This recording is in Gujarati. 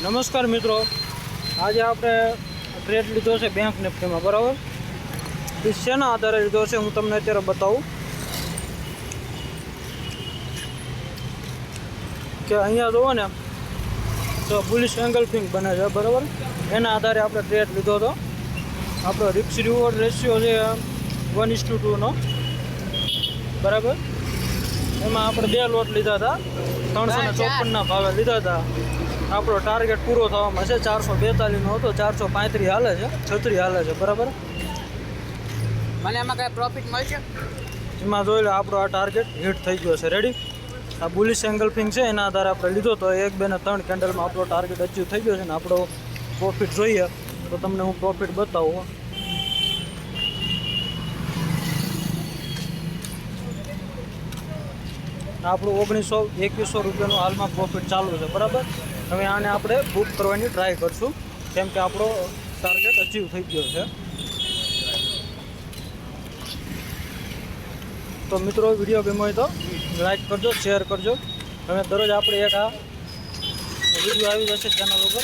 નમસ્કાર મિત્રો, આજે આપણે ટ્રેડ લીધો છે બેંક નિફ્ટીમાં, બરાબર? એ શેના આધારે લીધો છે હું તમને અત્યારે બતાવું કે અહીંયા જુઓ ને તો બુલિશ એંગલ્ફિંગ બને છે, બરાબર? એના આધારે આપણે ટ્રેડ લીધો હતો. આપણો રિસ્ક રિવોર્ડ રેશિયો છે 1:2 બરાબર? એમાં આપણે 2 લોટ લીધા હતા, 354ના ભાવે લીધા હતા. આપણો ટાર્ગેટ પૂરો થવામાં છે 442નો હતો, 435 હાલે છે, 36 હાલે છે, બરાબર? મને એમાં કઈ પ્રોફિટ મળશે? એમાં જોઈ લો આપણો આ ટાર્ગેટ હિટ થઈ ગયો છે. રેડી? આ બુલિશ એંગલ્ફિંગ છે એના આધારે આપણે લીધો તો 1, 2 ને 3 કેન્ડલમાં આપણો ટાર્ગેટ અચીવ થઈ ગયો છે. ને આપણો પ્રોફિટ જોઈએ તો તમને હું પ્રોફિટ બતાવું. આપણું 1900-2100 રૂપિયાનું હાલમાં પ્રોફિટ ચાલુ છે, બરાબર? હવે આને આપણે બુક કરવાની ટ્રાય કરશું, કેમ કે આપણો ટાર્ગેટ અચીવ થઈ ગયો છે. તો મિત્રો, વિડીયો ગમ્યો હોય તો લાઈક કરજો, શેર કરજો. હવે દરરોજ આપણે એક આ વિડીયો આવી જશે ચેનલ ઉપર.